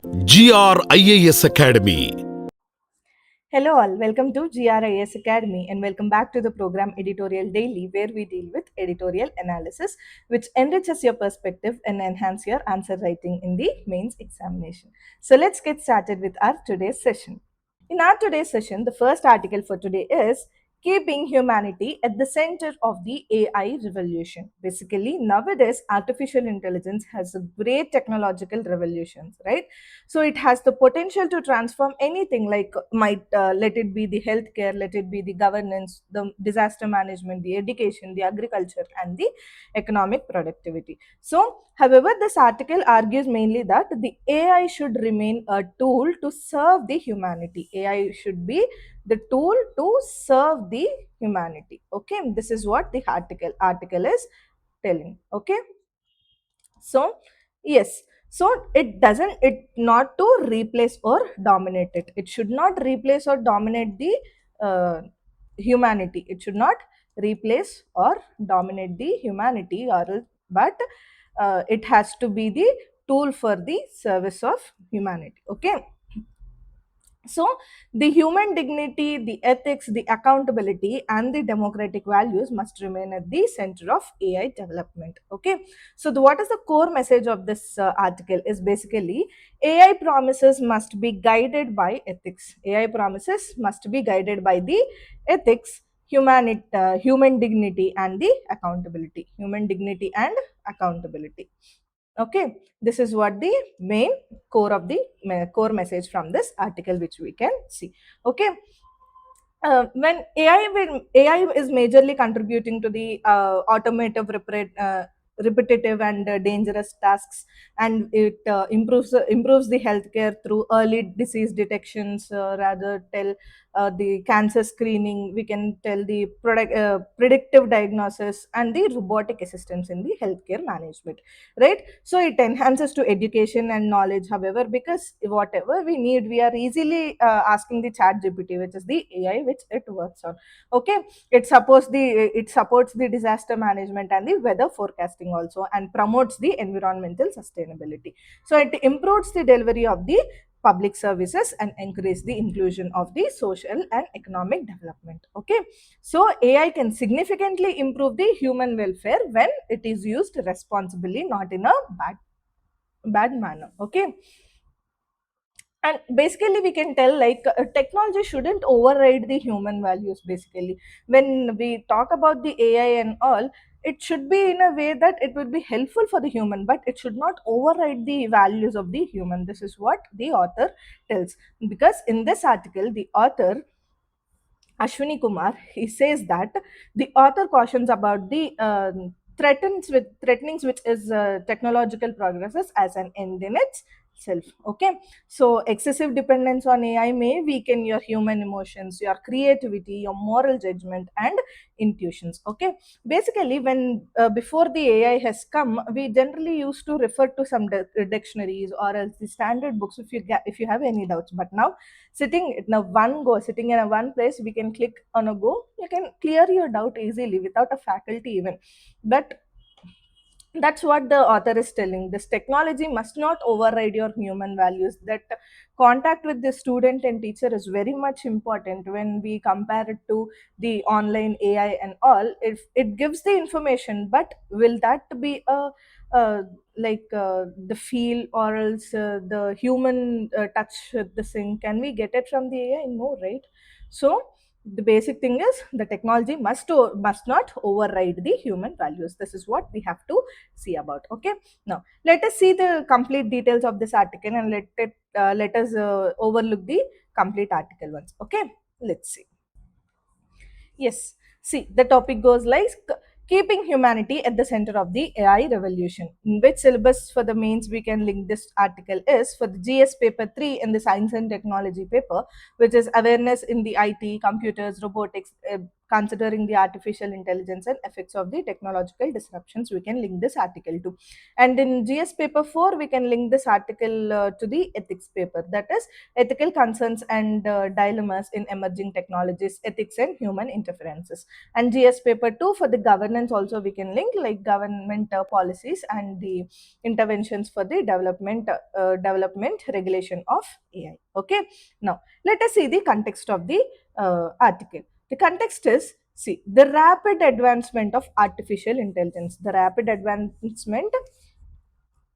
IAS Academy. Hello all, welcome to IAS Academy and welcome back to the program Editorial Daily, where we deal with editorial analysis which enriches your perspective and enhance your answer writing in the mains examination. So let's get started with our today's session. In our today's session, the first article for today is Keeping Humanity at the Center of the AI Revolution. Basically, nowadays, artificial intelligence has a great technological revolutions, right? So it has the potential to transform anything, like might let it be the healthcare, let it be the governance, the disaster management, the education, the agriculture, and the economic productivity. So, however, this article argues mainly that the AI should remain a tool to serve the humanity. AI should be the tool to serve the humanity. Okay, this is what the article is telling. Okay, so yes, so it not to replace or dominate it. It should not replace or dominate the humanity. It should not replace or dominate the humanity, but it has to be the tool for the service of humanity. Okay, so the human dignity, the ethics, the accountability, and the democratic values must remain at the center of AI development. Okay, so what is the core message of this article is basically AI promises must be guided by ethics. AI promises must be guided by the ethics, human dignity, and the accountability. Human dignity and accountability. Okay, this is what the main core of the core message from this article which we can see. Okay, when AI is majorly contributing to the repetitive and dangerous tasks, and it improves the healthcare through early disease detections, rather tell the cancer screening, we can tell the predictive diagnosis and the robotic assistance in the healthcare management, right? So it enhances to education and knowledge. However, because whatever we need, we are easily asking the chat gpt, which is the AI which it works on. Okay, it supports the disaster management and the weather forecasting also, and promotes the environmental sustainability. So it improves the delivery of the public services and encourage the inclusion of the social and economic development. Okay, so AI can significantly improve the human welfare when it is used responsibly, not in a bad manner. Okay, and basically we can tell, like, technology shouldn't override the human values. Basically, when we talk about the AI and all, it should be in a way that it would be helpful for the human, but it should not override the values of the human. This is what the author tells, because in this article the author Ashwini Kumar, he says that the author cautions about the threatenings, which is technological progresses as an end in itself. Okay, so excessive dependence on AI may weaken your human emotions, your creativity, your moral judgment, and intuitions. Okay, basically, when before the AI has come, we generally used to refer to some dictionaries or else the standard books if you have any doubts. But now, sitting in a one place, we can click on a go, you can clear your doubt easily without a faculty even. But that's what the author is telling. This technology must not override your human values. That contact with the student and teacher is very much important when we compare it to the online AI and all. If it gives the information, but will that be a the feel, or else the human touch with the thing, can we get it from the AI? No, right? So the basic thing is the technology must not override the human values. This is what we have to see about. Okay, now let us see the complete details of this article, and let us overlook the complete article once. Okay, let's see. Yes. See, the topic goes like keeping humanity at the center of the AI revolution. In which syllabus for the mains we can link this article is for the GS paper 3 in the science and technology paper, which is awareness in the IT, computers, robotics, considering the artificial intelligence and effects of the technological disruptions, we can link this article to. And in GS paper 4, we can link this article to the ethics paper, that is ethical concerns and dilemmas in emerging technologies, ethics and human interferences. And GS paper 2, for the governance also we can link, like government policies and the interventions for the development regulation of AI. Okay, now let us see the context of the article. The context is, see, the rapid advancement of artificial intelligence.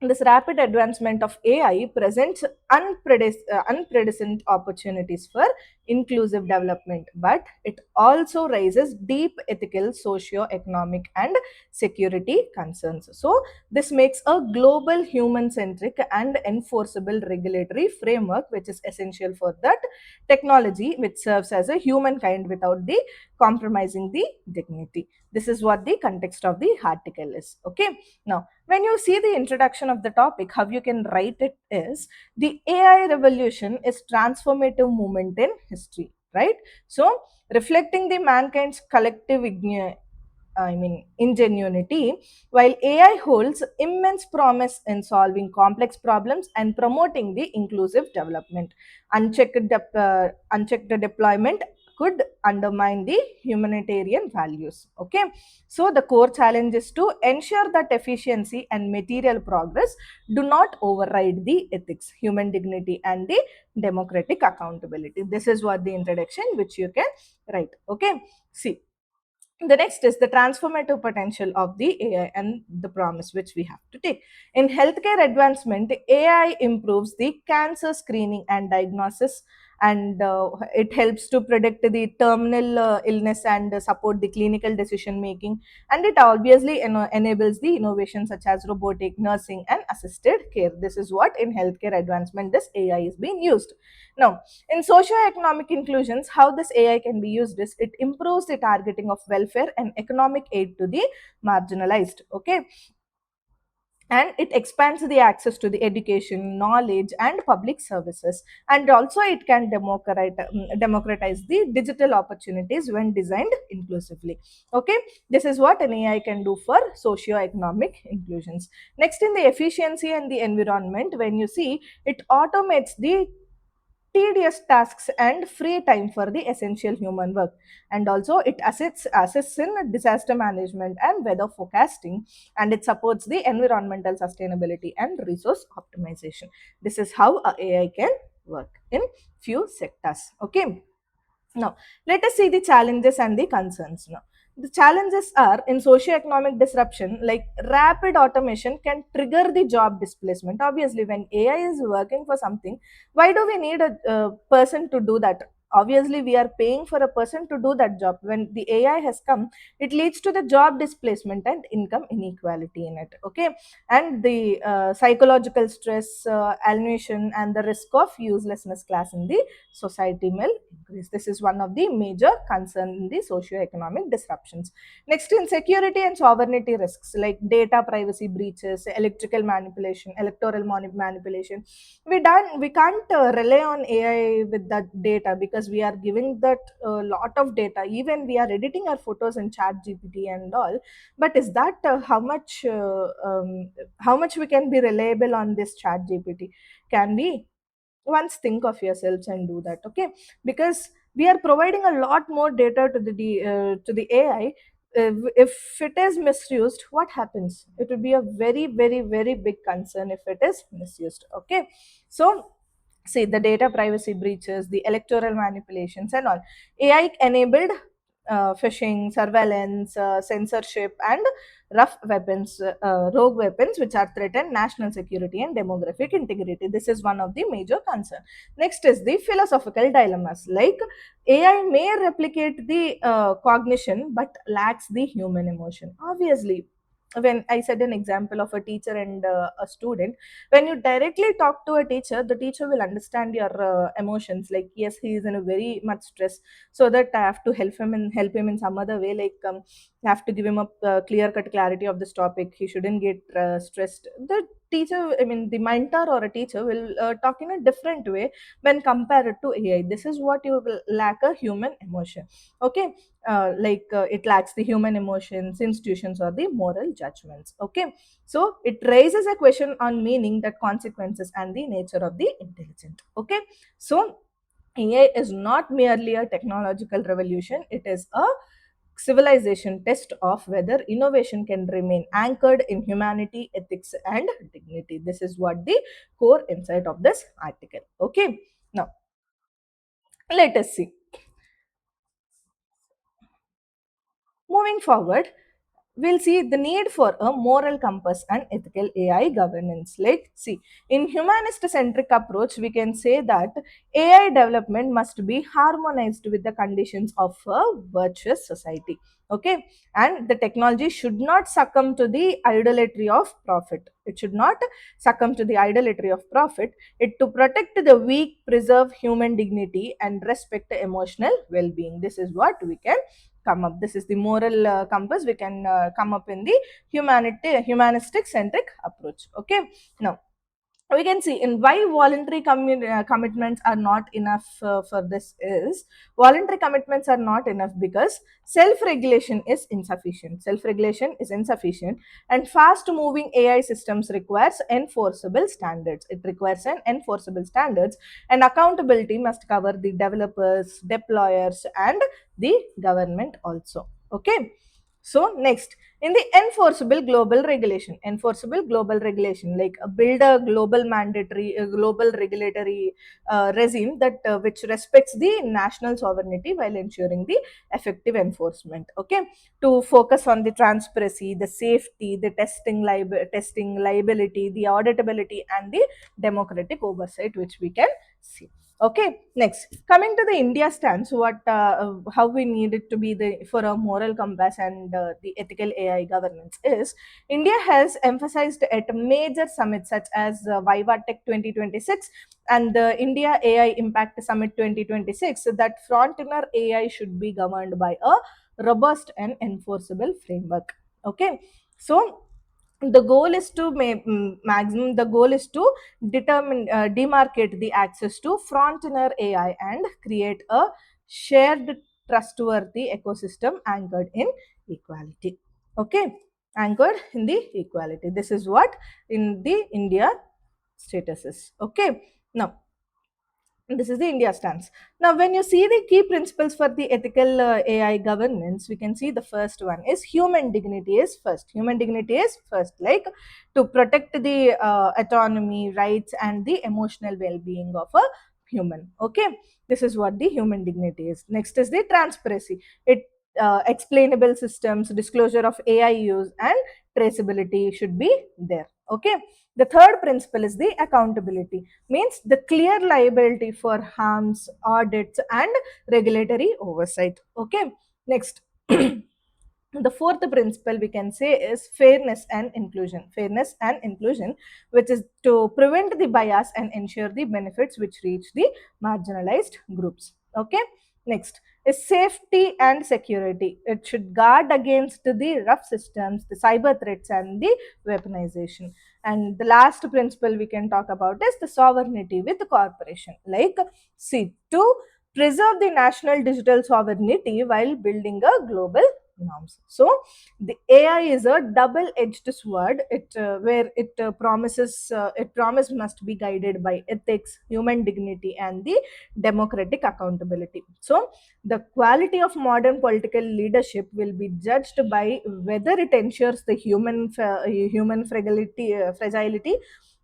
This rapid advancement of AI presents unprecedented opportunities for inclusive development, but it also raises deep ethical, socio-economic, and security concerns. So, this makes a global, human-centric, and enforceable regulatory framework, which is essential for that technology, which serves as a humankind without the compromising the dignity. This is what the context of the article is. Okay. Now, when you see the introduction of the topic, how you can write it is, the AI revolution is transformative movement in history, right? So, reflecting the mankind's collective ingenuity, while AI holds immense promise in solving complex problems and promoting the inclusive development. Unchecked deployment could undermine the humanitarian values. Okay, so the core challenge is to ensure that efficiency and material progress do not override the ethics, human dignity, and the democratic accountability. This is what the introduction which you can write. Okay, see, the next is the transformative potential of the AI and the promise which we have to take. In healthcare advancement, AI improves the cancer screening and diagnosis, and it helps to predict the terminal illness and support the clinical decision making. And it obviously enables the innovation such as robotic nursing and assisted care. This is what in healthcare advancement this AI is being used. Now, in socio-economic inclusions, how this AI can be used is, it improves the targeting of welfare and economic aid to the marginalized. Okay, and it expands the access to the education, knowledge, and public services. And also, it can democratize the digital opportunities when designed inclusively. Okay, this is what an AI can do for socio-economic inclusions. Next, in the efficiency and the environment, when you see, it automates the tedious tasks and free time for the essential human work. And also, it assists in disaster management and weather forecasting, and it supports the environmental sustainability and resource optimization. This is how a AI can work in few sectors. Okay, now, let us see the challenges and the concerns now. The challenges are in socio-economic disruption, like rapid automation can trigger the job displacement. Obviously, when AI is working for something, why do we need a person to do that? Obviously, we are paying for a person to do that job. When the AI has come, it leads to the job displacement and income inequality in it. Okay, and the psychological stress, alienation, and the risk of uselessness class in the society will increase. This is one of the major concern in the socio-economic disruptions. Next, in security and sovereignty risks, like data privacy breaches, electoral manipulation, we can't rely on AI with that data, because we are giving that lot of data. Even we are editing our photos in chat GPT and all, but is that how much we can be reliable on this chat GPT? Can we once think of yourselves and do that? Okay, because we are providing a lot more data to the AI. If it is misused, what happens? It will be a very, very, very big concern if it is misused. Okay, so see, the data privacy breaches, the electoral manipulations, and all. AI enabled phishing, surveillance, censorship, and rogue weapons, which are threaten national security and demographic integrity. This is one of the major concern. Next is the philosophical dilemmas. Like, AI may replicate the cognition but lacks the human emotion. Obviously, when I said an example of a teacher and a student, when you directly talk to a teacher, the teacher will understand your emotions. Like, yes, he is in a very much stress, so that I have to help him in some other way. Like, I have to give him a clear cut clarity of this topic. He shouldn't get stressed. The teacher, I mean, the mentor or a teacher will talk in a different way when compared to AI. This is what you will lack a human emotion. Okay, it lacks the human emotions, institutions, or the moral judgments. Okay, so it raises a question on meaning, that consequences, and the nature of the intelligent. Okay, so AI is not merely a technological revolution, it is a civilization test of whether innovation can remain anchored in humanity, ethics, and dignity. This is what the core insight of this article. Okay, now let us see. Moving forward, we'll see the need for a moral compass and ethical AI governance. Like, see, in humanist centric approach, we can say that AI development must be harmonized with the conditions of a virtuous society. Okay, and the technology should not succumb to the idolatry of profit. It should not succumb to the idolatry of profit. It to protect the weak, preserve human dignity, and respect the emotional well-being. This is what we can come up. This is the moral compass we can come up in the humanistic centric approach. Okay, now we can see in why voluntary commitments are not enough for this is voluntary commitments are not enough because self-regulation is insufficient. Self-regulation is insufficient, and fast moving AI systems requires enforceable standards. It requires an enforceable standards, and accountability must cover the developers, deployers, and the government also. Okay, so next, in the enforceable global regulation, like build a global mandatory global regulatory regime that which respects the national sovereignty while ensuring the effective enforcement. Okay, to focus on the transparency, the safety, the testing liability, the auditability, and the democratic oversight which we can see. Okay, next, coming to the India stance, how we need it to be the for a moral compass and the ethical AI governance is India has emphasized at major summits such as Viva Tech 2026 and the India AI Impact Summit 2026 that frontier AI should be governed by a robust and enforceable framework. Okay, so the goal is to maximum the goal is to demarcate the access to frontier AI and create a shared trustworthy ecosystem anchored in equality. Okay, anchored in the equality. This is what in the India status is. Okay, now this is the India stance. Now, when you see the key principles for the ethical AI governance, we can see the first one is human dignity is first. Human dignity is first, like to protect the autonomy, rights, and the emotional well-being of a human. Okay, this is what the human dignity is. Next is the transparency. It explainable systems, disclosure of AI use, and traceability should be there. Okay. The third principle is the accountability, means the clear liability for harms, audits, and regulatory oversight. Okay, next. The fourth principle we can say is fairness and inclusion. Fairness and inclusion, which is to prevent the bias and ensure the benefits which reach the marginalized groups. Okay, next is safety and security. It should guard against the rough systems, the cyber threats, and the weaponization. And the last principle we can talk about is the sovereignty with the corporation. Like, see, to preserve the national digital sovereignty while building a global norms. So the AI is a double-edged sword. It promise must be guided by ethics, human dignity, and the democratic accountability. So the quality of modern political leadership will be judged by whether it ensures the human fragility,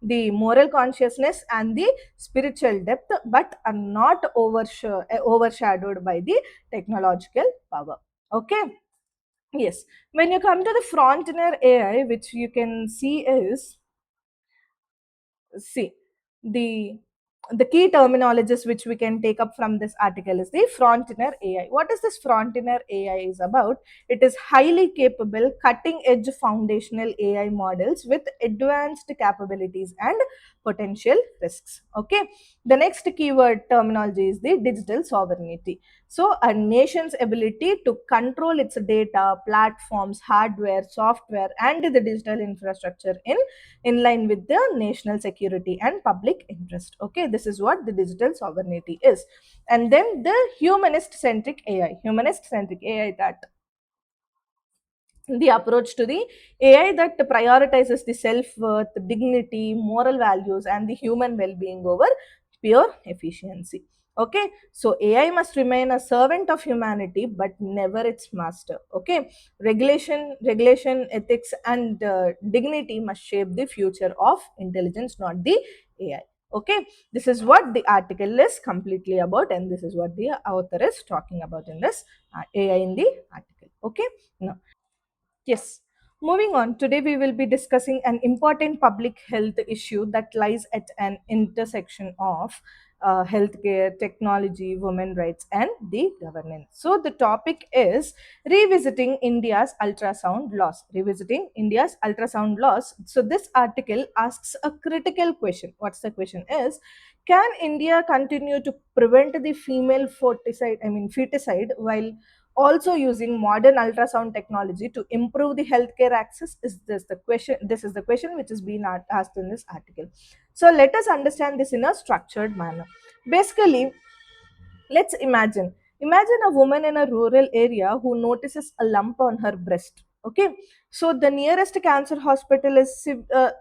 the moral consciousness, and the spiritual depth, but are not overshadowed by the technological power. Okay. Yes. When you come to the frontier AI, which you can see is, see, the the key terminologies which we can take up from this article is the frontier AI. What is this frontier AI is about? It is highly capable, cutting edge foundational AI models with advanced capabilities and potential risks. Okay. The next keyword terminology is the digital sovereignty. So a nation's ability to control its data, platforms, hardware, software, and the digital infrastructure in line with the national security and public interest. Okay, this is what the digital sovereignty is. And then the humanist centric AI. Humanist centric AI, that the approach to the AI that prioritizes the self worth, dignity, moral values, and the human well being over pure efficiency. Okay, so AI must remain a servant of humanity but never its master. Okay, regulation, ethics, and dignity must shape the future of intelligence, not the AI. Okay, this is what the article is completely about, and this is what the author is talking about in this AI in the article. Okay, now yes. Moving on, today we will be discussing an important public health issue that lies at an intersection of healthcare, technology, women rights, and the governance. So, the topic is revisiting India's ultrasound laws. Revisiting India's ultrasound laws. So, this article asks a critical question. What's the question is, can India continue to prevent the female feticide while also using modern ultrasound technology to improve the healthcare access? Is this the question? This is the question which is being asked in this article. So let us understand this in a structured manner. Basically, let's imagine a woman in a rural area who notices a lump on her breast. Okay, so the nearest cancer hospital is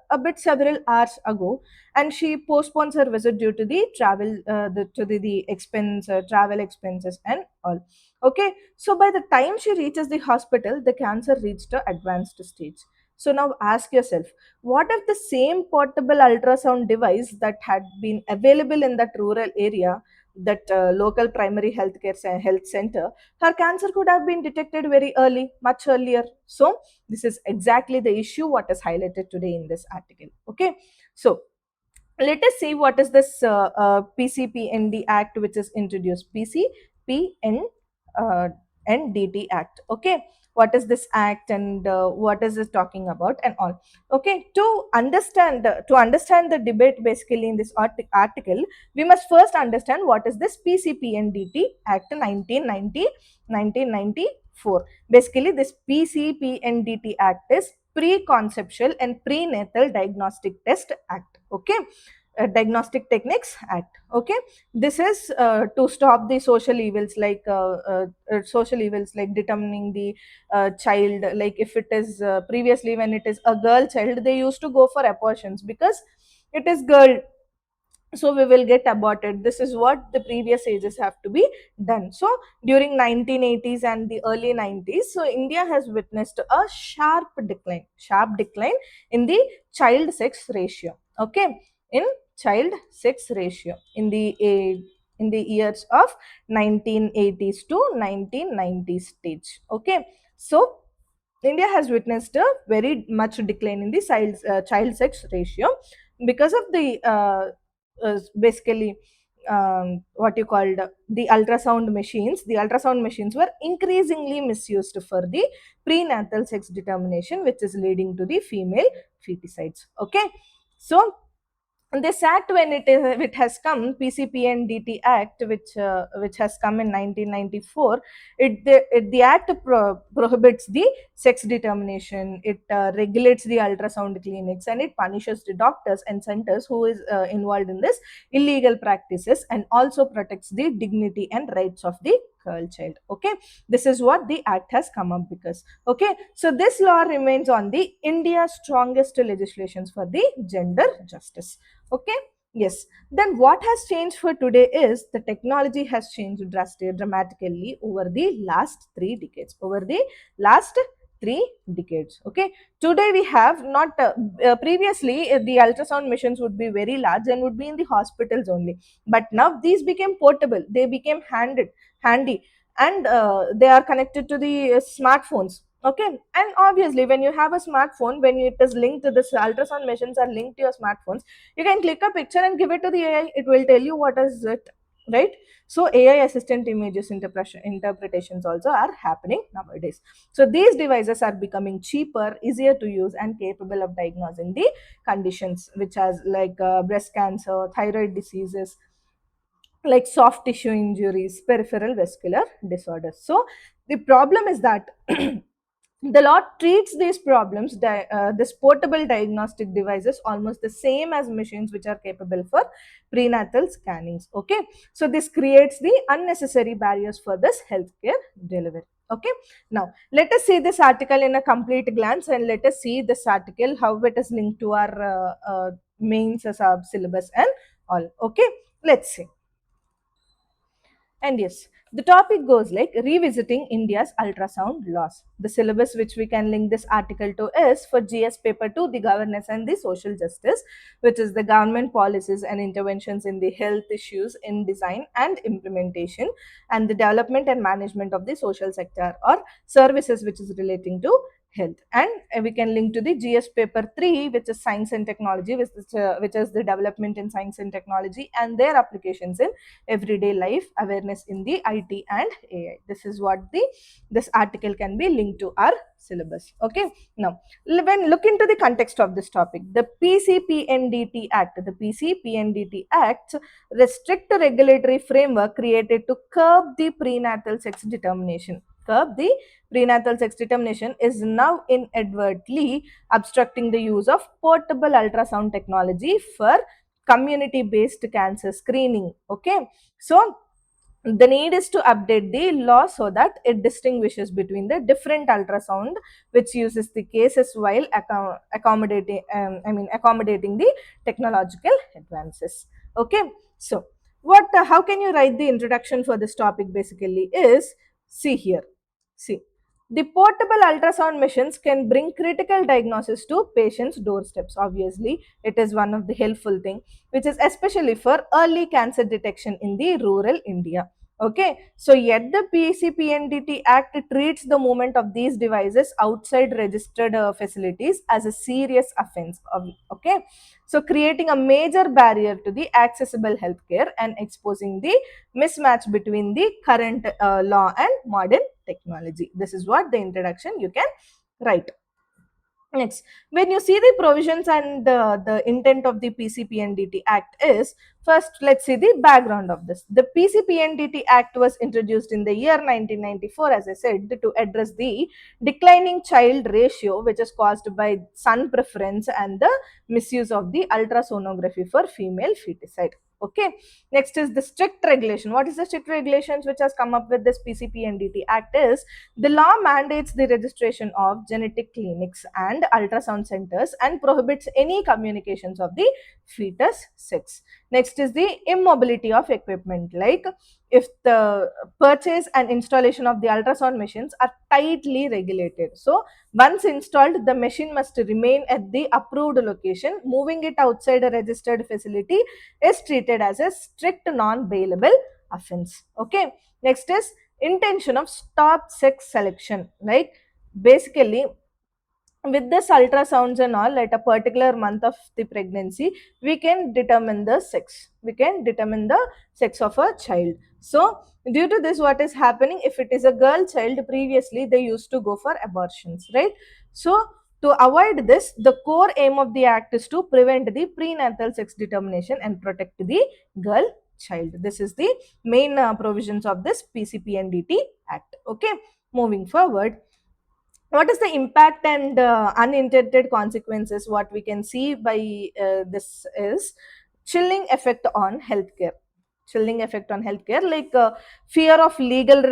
a bit several hours ago, and she postpones her visit due to the the expense, travel expenses, and all. Okay, so by the time she reaches the hospital, the cancer reached a advanced stage. So now ask yourself, what if the same portable ultrasound device that had been available in that rural area, that local primary health center, her cancer could have been detected very early, much earlier. So this is exactly the issue what is highlighted today in this article. Okay, so let us see what is this PCPND Act which is introduced. PCPN uh, NDT Act. Okay, what is this act, and what is it talking about and all. Okay, to understand the debate basically in this article, we must first understand what is this PCPNDT Act 1994. Basically, this PCPNDT Act is Pre-Conceptual and Prenatal Diagnostic Test Act. Okay, Diagnostic Techniques Act. Okay, this is to stop the social evils like determining the child. Like if it is previously, when it is a girl child, they used to go for abortions because it is girl, so we will get aborted. This is what the previous ages have to be done. So during 1980s and the early 90s, so India has witnessed a sharp decline in the child sex ratio. Okay, in child sex ratio in the years of 1980s to 1990s stage. Okay, so India has witnessed a very much decline in the child sex ratio because of the basically what you called the ultrasound machines. The ultrasound machines were increasingly misused for the prenatal sex determination, which is leading to the female feticides. Okay, so this act, when it has come, PCPNDT Act, which has come in 1994, the act prohibits the sex determination. It regulates the ultrasound clinics, and it punishes the doctors and centers who is involved in this illegal practices, and also protects the dignity and rights of the girl child. Okay, this is what the act has come up because. Okay, so this law remains on the India's strongest legislations for the gender justice. Okay, yes. Then what has changed for today is the technology has changed dramatically over the last 3 decades. Over the last 3 decades. Okay, today we have not previously the ultrasound machines would be very large and would be in the hospitals only, but now these became portable, they became handy, and they are connected to the smartphones. Okay, and obviously when you have a smartphone, when it is linked to this ultrasound machines are linked to your smartphones, you can click a picture and give it to the AI, it will tell you what is it, right? So AI assistant images interpretations also are happening nowadays. So these devices are becoming cheaper, easier to use, and capable of diagnosing the conditions which has like breast cancer, thyroid diseases, like soft tissue injuries, peripheral vascular disorders. So the problem is that the law treats these problems, this portable diagnostic devices, almost the same as machines which are capable for prenatal scannings. Okay, so this creates the unnecessary barriers for this healthcare delivery. Okay, now let us see this article in a complete glance, and let us see this article how it is linked to our mains as our syllabus and all. Okay, let's see. And yes, the topic goes like revisiting India's ultrasound laws. The syllabus which we can link this article to is for GS paper 2, the governance and the social justice, which is the government policies and interventions in the health issues in design and implementation, and the development and management of the social sector or services which is relating to health. And we can link to the GS paper 3, which is science and technology, which is the development in science and technology and their applications in everyday life, awareness in the IT and AI. This is what this article can be linked to our syllabus. Okay, now when look into the context of this topic, the PCPNDT Act restrict regulatory framework created to curb the prenatal sex determination. Curb the prenatal sex determination is now inadvertently obstructing the use of portable ultrasound technology for community based cancer screening. Okay, so the need is to update the law so that it distinguishes between the different ultrasound which uses the cases while accommodating the technological advances. Okay, so what how can you write the introduction for this topic? Basically is, see here, see, the portable ultrasound machines can bring critical diagnosis to patients doorsteps. Obviously it is one of the helpful thing, which is especially for early cancer detection in the rural India. Okay, so yet the PCPNDT Act treats the movement of these devices outside registered facilities as a serious offense. Okay, so creating a major barrier to the accessible healthcare and exposing the mismatch between the current law and modern technology. This is what the introduction you can write. Next, when you see the provisions and the intent of the PCPNDT Act is, first let's see the background of this. The PCPNDT Act was introduced in the year 1994, as I said, to address the declining child ratio which is caused by son preference and the misuse of the ultrasonography for female feticide. Okay, next is the strict regulation. What is the strict regulations which has come up with this PCPNDT Act is, the law mandates the registration of genetic clinics and ultrasound centers and prohibits any communications of the fetus sex. Next is the immobility of equipment, like if the purchase and installation of the ultrasound machines are tightly regulated. So once installed, the machine must remain at the approved location. Moving it outside a registered facility is treated as a strict non-bailable offense. Okay, next is intention of stop sex selection, like basically with this ultrasounds and all at a particular month of the pregnancy, we can determine the sex, we can determine the sex of a child. So due to this, what is happening, if it is a girl child, previously they used to go for abortions, right? So to avoid this, the core aim of the act is to prevent the prenatal sex determination and protect the girl child. This is the main provisions of this PCPNDT Act. Okay, moving forward, what is the impact and unintended consequences? What we can see by this is chilling effect on healthcare. Chilling effect on healthcare, like fear of legal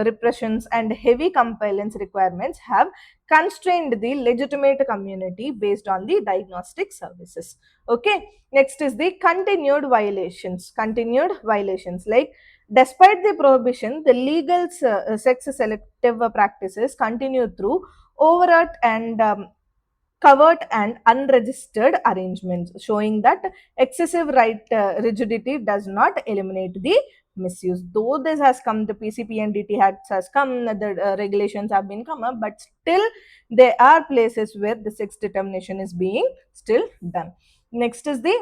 repressions and heavy compliance requirements have constrained the legitimate community based on the diagnostic services. Okay, next is the continued violations. Continued violations, like despite the prohibition, the legal sex selective practices continue through overt and covert and unregistered arrangements, showing that excessive right rigidity does not eliminate the misuse. Though this has come, the PCP and DT Acts has come, the regulations have been come up, but still there are places where the sex determination is being still done. Next is the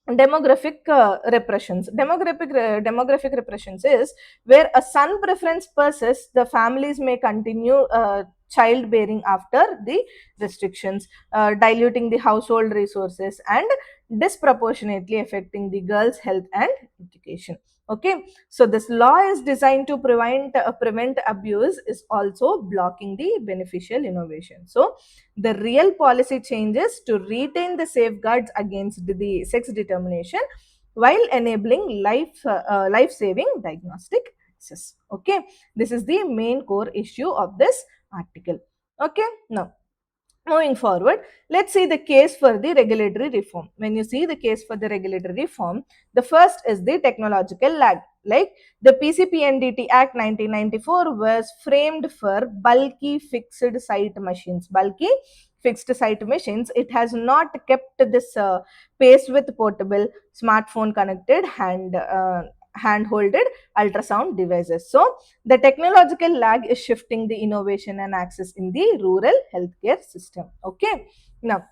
demographic repressions. Demographic repressions is where a son preference persists, the families may continue childbearing after the restrictions, diluting the household resources and disproportionately affecting the girls health and education. Okay, so this law is designed to prevent abuse, is also blocking the beneficial innovation. So the real policy changes to retain the safeguards against the sex determination while enabling life saving diagnostic access. Okay, this is the main core issue of this article. Okay, now moving forward, let's see the case for the regulatory reform. When you see the case for the regulatory reform, the first is the technological lag. Like the PCPNDT Act 1994 was framed for bulky fixed site machines. Bulky fixed site machines. It has not kept this pace with portable, smartphone connected, hand holded ultrasound devices. So the technological lag is shifting the innovation and access in the rural healthcare system. Okay. Now,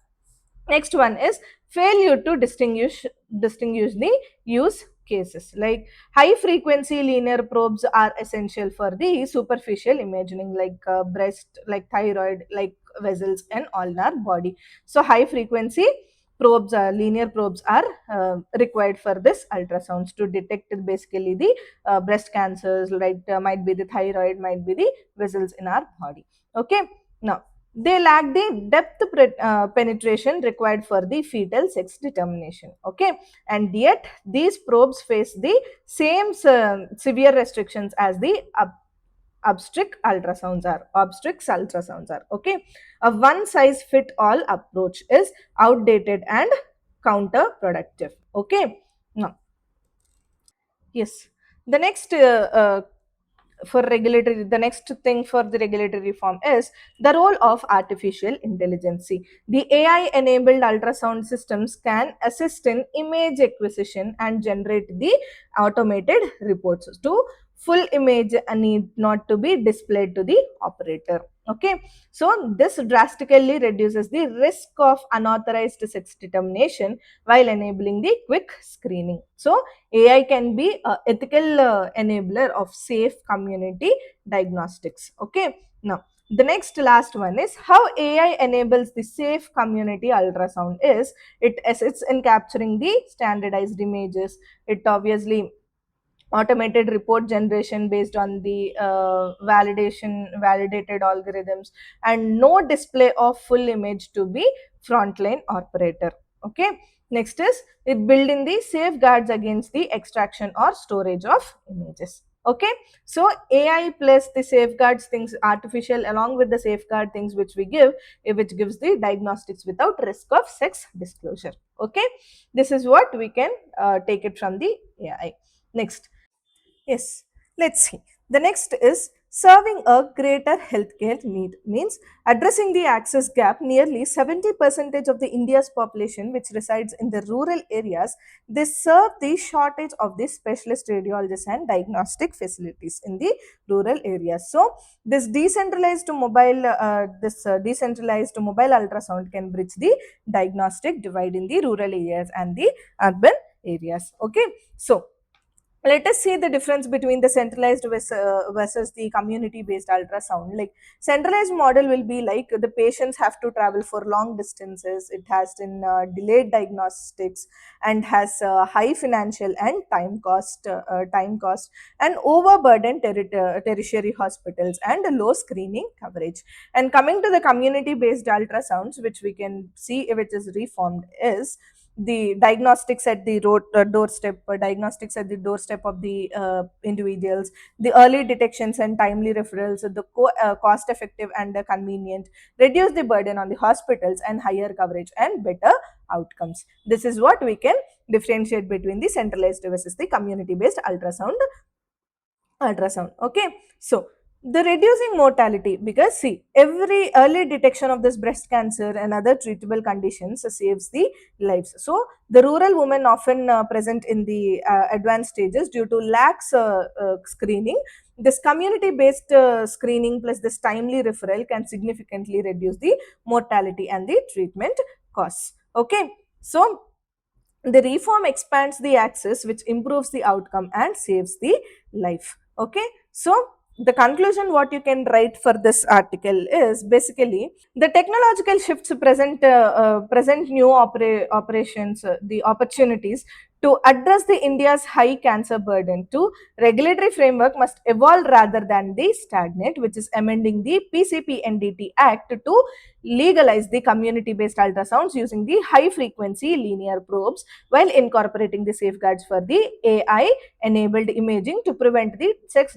next one is failure to distinguish the use cases. Like high frequency linear probes are essential for the superficial imaging, like breast, like thyroid, like vessels and all in our body. So high frequency probes, linear probes are required for this ultrasounds to detect basically the breast cancers, like might be the thyroid, might be the vessels in our body. Okay, now they lack the depth penetration required for the fetal sex determination. Okay, and yet these probes face the same severe restrictions as the obstetrics ultrasounds are. Okay, a one size fit all approach is outdated and counterproductive. Okay, now yes, the next the next thing for the regulatory reform is the role of artificial intelligence. The AI enabled ultrasound systems can assist in image acquisition and generate the automated reports. To full image need not to be displayed to the operator. Okay, so this drastically reduces the risk of unauthorized sex determination while enabling the quick screening. So AI can be an ethical enabler of safe community diagnostics. Okay, now the next last one is how AI enables the safe community ultrasound is it assists in capturing the standardized images. It obviously automated report generation based on the validated algorithms, and no display of full image to be frontline operator. Okay, next is it build in the safeguards against the extraction or storage of images. Okay, so AI plus the safeguards things, artificial along with the safeguard things which we give, which gives the diagnostics without risk of sex disclosure. Okay, this is what we can take it from the AI. Next, yes, let's see. The next is serving a greater healthcare need, means addressing the access gap. Nearly 70% of the India's population which resides in the rural areas, they serve the shortage of the specialist radiologists and diagnostic facilities in the rural areas. So this decentralized mobile ultrasound can bridge the diagnostic divide in the rural areas and the urban areas. Okay, so let us see the difference between the centralized versus the community based ultrasound. Like centralized model will be like the patients have to travel for long distances, it has in delayed diagnostics and has high financial and time cost and overburdened tertiary hospitals and low screening coverage. And coming to the community based ultrasounds, which we can see which is reformed, is the diagnostics at the doorstep, diagnostics at the doorstep of the individuals, the early detections and timely referrals, the cost effective and convenient, reduce the burden on the hospitals and higher coverage and better outcomes. This is what we can differentiate between the centralized versus the community based ultrasound. Okay, so The reducing mortality, because see, every early detection of this breast cancer and other treatable conditions saves the lives. So the rural women often present in the advanced stages due to lax screening. This community based screening plus this timely referral can significantly reduce the mortality and the treatment costs. Okay, so the reform expands the access, which improves the outcome and saves the life. Okay, so the conclusion what you can write for this article is basically the technological shifts present new operations, the opportunities to address the India's high cancer burden. To regulatory framework must evolve rather than the stagnate, which is amending the PCPNDT Act to legalize the community based ultrasounds using the high frequency linear probes while incorporating the safeguards for the AI enabled imaging to prevent the sex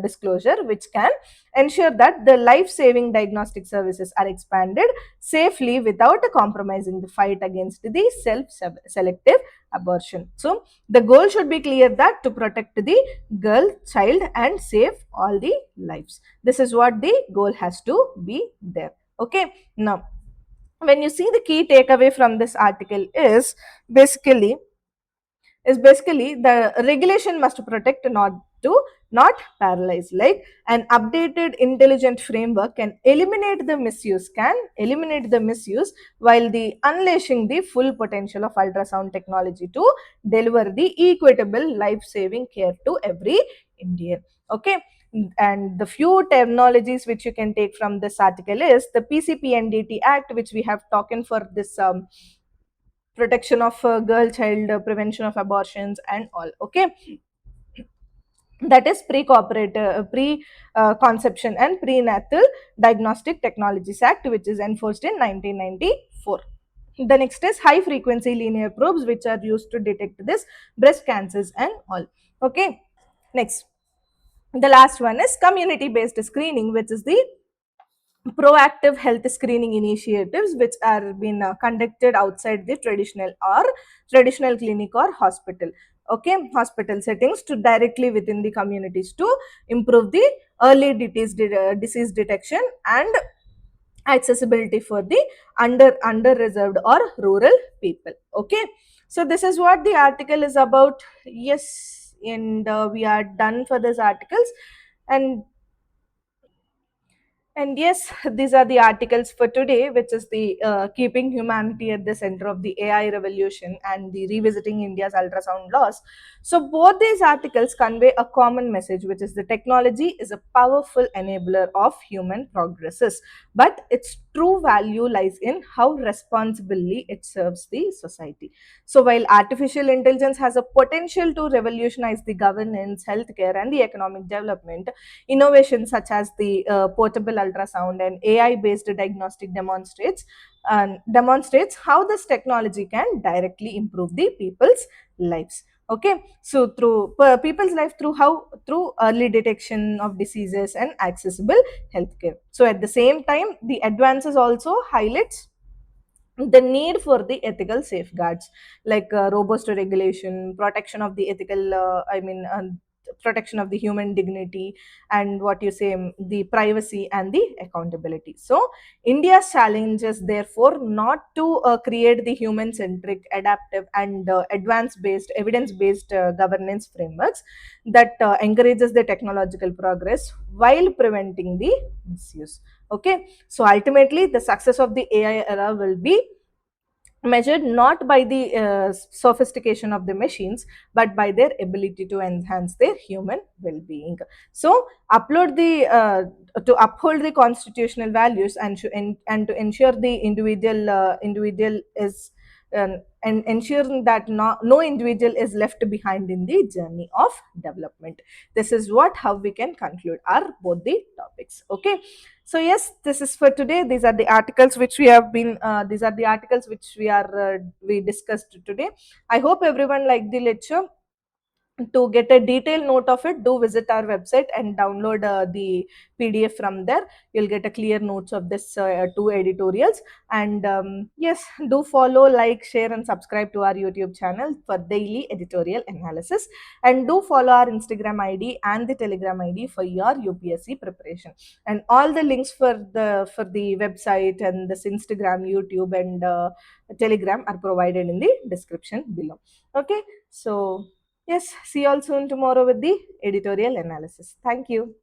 disclosure, which can ensure that the life saving diagnostic services are expanded safely without compromising the fight against the self selective abortion. So, the goal should be clear that to protect the girl, child, and save all the lives. This is what the goal has to be there. Okay, now when you see the key takeaway from this article basically basically the regulation must protect, not paralyze. Like an updated intelligent framework can eliminate the misuse while the unleashing the full potential of ultrasound technology to deliver the equitable life saving care to every Indian. Okay, and the few terminologies which you can take from this article is the PCPNDT Act, which we have taken for this protection of girl child, prevention of abortions and all. Okay, that is pre conception and prenatal diagnostic technologies act, which is enforced in 1994. The next is high frequency linear probes, which are used to detect this breast cancers and all. Okay, next, the last one is community based screening, which is the proactive health screening initiatives which are being conducted outside the traditional clinic or hospital. Okay, hospital settings to directly within the communities to improve the early disease detection and accessibility for the under reserved or rural people. Okay, so this is what the article is about. Yes, and we are done for these articles. And yes, these are the articles for today, which is the keeping humanity at the center of the AI revolution and the revisiting India's ultrasound laws. So both these articles convey a common message, which is the technology is a powerful enabler of human progresses, but its true value lies in how responsibly it serves the society. So while artificial intelligence has a potential to revolutionize the governance, healthcare, and the economic development, innovations such as the portable ultrasound and AI-based diagnostic demonstrates how this technology can directly improve the people's lives. Okay, so through people's life through early detection of diseases and accessible healthcare. So at the same time, the advances also highlights the need for the ethical safeguards like robust regulation, protection of the ethical protection of the human dignity, and what you say, the privacy and the accountability. So India's challenge is therefore not to create the human centric, adaptive, and advanced based evidence based governance frameworks that encourages the technological progress while preventing the misuse. Okay, so ultimately the success of the AI era will be measured not by the sophistication of the machines but by their ability to enhance their human well-being. So upload the to uphold the constitutional values and to ensure the individual is and ensuring that no individual is left behind in the journey of development. This is what how we can conclude our both the topics. Okay, so yes, this is for today. These are the articles which we have been. These are the articles which we discussed today. I hope everyone liked the lecture. to get a detailed note of it, do visit our website and download the PDF from there. You'll get a clear notes of this two editorials. And yes, do follow, like, share, and subscribe to our YouTube channel for daily editorial analysis. And do follow our Instagram ID and the Telegram ID for your UPSC preparation. And all the links for the website and this Instagram, YouTube, and Telegram are provided in the description below. Okay, so yes, see you all soon tomorrow with the editorial analysis. Thank you.